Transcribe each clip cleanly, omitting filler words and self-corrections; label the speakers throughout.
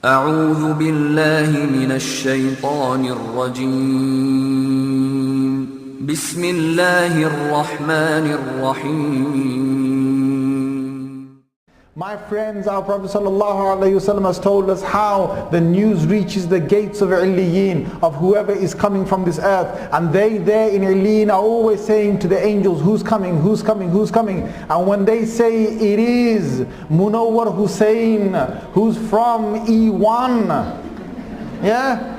Speaker 1: أعوذ بالله من الشيطان الرجيم بسم الله الرحمن الرحيم.
Speaker 2: My friends, our Prophet ﷺ has told us how the news reaches the gates of Illiyin, of whoever is coming from this earth, and they there in Illiyin are always saying to the angels, who's coming, who's coming, who's coming? And when they say it is Munawwar Hussein, who's from E1, yeah,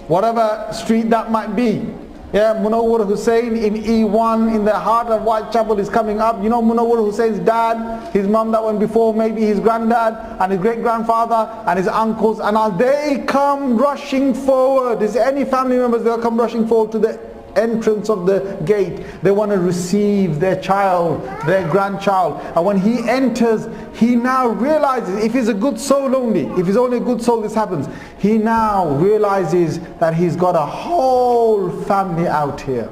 Speaker 2: whatever street that might be, yeah, Munawwar Hussein in E1 in the heart of Whitechapel is coming up. You know Munawwar Hussein's dad, his mom that went before, maybe his granddad and his great-grandfather and his uncles, and now they come rushing forward. Is there any family members that come rushing forward to the entrance of the gate? They want to receive their child, their grandchild. And when he enters, he now realizes, if he's a good soul only, if he's only a good soul, this happens. He now realizes that he's got a whole family out here.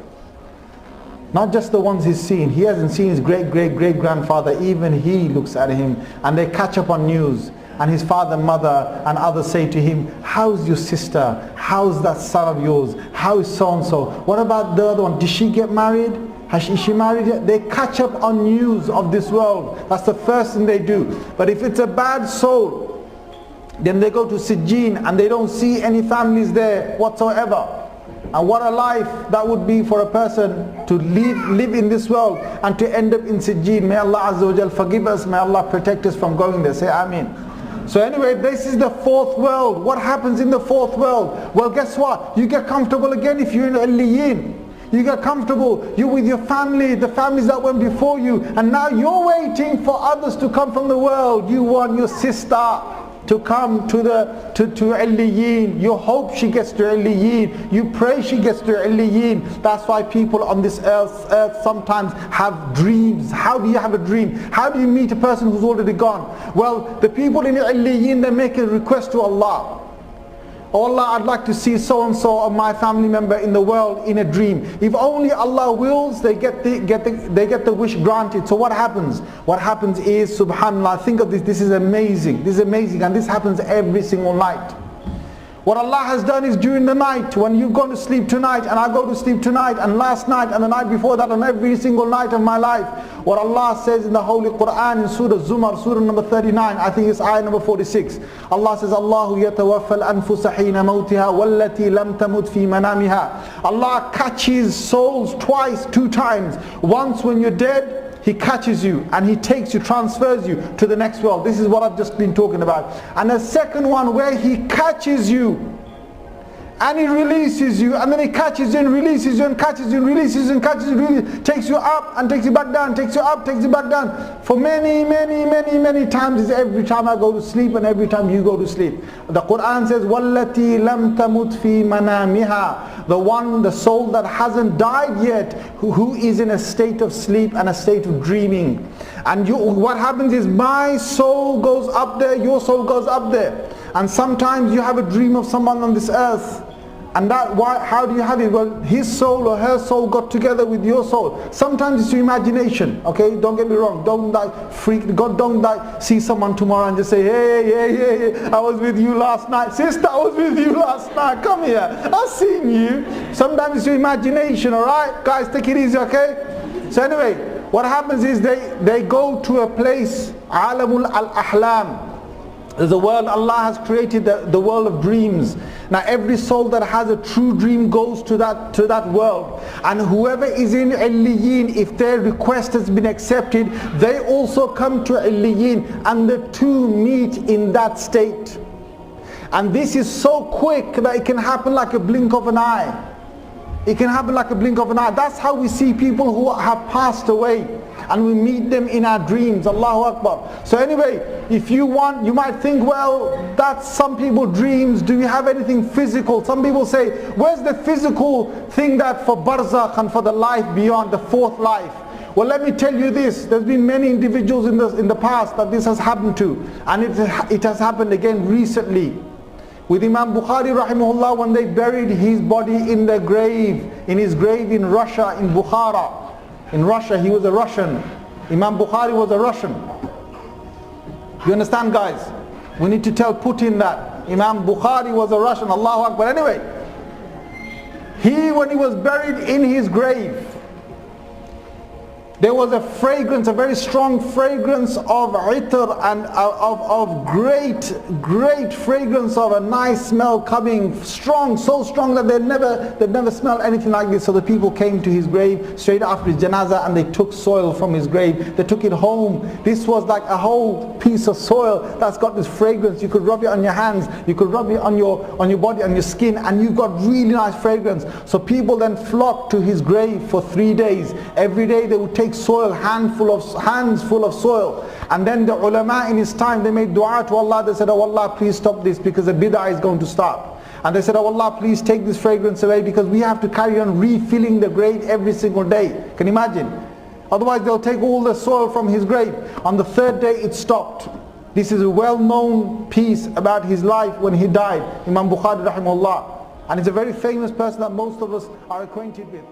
Speaker 2: Not just the ones he's seen. He hasn't seen his great-great-great-grandfather. Even he looks at him and they catch up on news. And his father, mother and others say to him, how's your sister? How's that son of yours? How is so-and-so? What about the other one? Did she get married? Is she married yet? They catch up on news of this world. That's the first thing they do. But if it's a bad soul, then they go to Sijjin and they don't see any families there whatsoever. And what a life that would be for a person to live in this world and to end up in Sijjin. May Allah Azza wa Jal forgive us. May Allah protect us from going there. Say Ameen. So anyway, this is the fourth world. What happens in the fourth world? Well, guess what? You get comfortable again if you're in Illiyin. You get comfortable. You're with your family, the families that went before you. And now you're waiting for others to come from the world. You want your sister to come to Illiyin. You hope she gets to Illiyin. You pray she gets to Illiyin. That's why people on this earth sometimes have dreams. How do you have a dream? How do you meet a person who's already gone? Well, the people in Illiyin, they make a request to Allah. Oh Allah, I'd like to see so-and-so of my family member in the world in a dream. If only Allah wills, they get the wish granted. So what happens? What happens is, subhanAllah, think of this, this is amazing. This is amazing, and this happens every single night. What Allah has done is during the night, when you've gone to sleep tonight, and I go to sleep tonight, and last night, and the night before that, and every single night of my life, what Allah says in the Holy Quran in Surah Zumar, Surah number 39, I think it's ayah number 46. Allah says, Allahu yatawaffa al-anfusa hina mawtiha wallati lam tamut fi manamiha. Allah catches souls twice, two times. Once when you're dead, He catches you and He takes you, transfers you to the next world. This is what I've just been talking about. And the second one where He catches you and He releases you, and then He catches you and releases you and catches you and releases you and catches you, releases, takes you up and takes you back down, takes you up, takes you back down. For many times. Is every time I go to sleep and every time you go to sleep. The Quran says, وَالَّتِي لَمْ تَمُتْ فِي مَنَامِهَا. The soul that hasn't died yet, who is in a state of sleep and a state of dreaming. And what happens is, my soul goes up there, your soul goes up there. And sometimes you have a dream of someone on this earth. And how do you have it? Well, his soul or her soul got together with your soul. Sometimes it's your imagination, okay? Don't get me wrong. Don't see someone tomorrow and just say, hey, I was with you last night. Sister, I was with you last night. Come here. I've seen you. Sometimes it's your imagination, alright? Guys, take it easy, okay? So anyway, what happens is they go to a place, Alamul al-Ahlam. There's a world, Allah has created the world of dreams. Now every soul that has a true dream goes to that world. And whoever is in Illiyin, if their request has been accepted, they also come to Illiyin, and the two meet in that state. And this is so quick that it can happen like a blink of an eye. It can happen like a blink of an eye. That's how we see people who have passed away, and we meet them in our dreams. Allahu Akbar. So anyway, if you want, you might think, well, that's some people's dreams. Do you have anything physical? Some people say, where's the physical thing that for barzakh and for the life beyond, the fourth life? Well, let me tell you this. There's been many individuals in the past that this has happened to, and it has happened again recently. With Imam Bukhari rahimahullah, when they buried his body in his grave in Russia, in Bukhara. In Russia, he was a Russian. Imam Bukhari was a Russian. You understand, guys? We need to tell Putin that. Imam Bukhari was a Russian, Allahu Akbar. Anyway, when he was buried in his grave, there was a fragrance, a very strong fragrance of itr and of great fragrance of a nice smell coming, strong, so strong that they'd never smelled anything like this. So the people came to his grave straight after his janazah and they took soil from his grave. They took it home. This was like a whole piece of soil that's got this fragrance. You could rub it on your hands, you could rub it on your body, on your skin, and you've got really nice fragrance. So people then flocked to his grave for 3 days. Every day they would take soil, hands full of soil, and then the ulama in his time, they made dua to Allah. They said, oh Allah, please stop this because the bid'ah is going to stop. And they said, oh Allah, please take this fragrance away because we have to carry on refilling the grave every single day. Can you imagine? Otherwise they'll take all the soil from his grave. On the 3rd day it stopped. This is a well-known piece about his life when he died, Imam Bukhari rahimahullah, and he's a very famous person that most of us are acquainted with.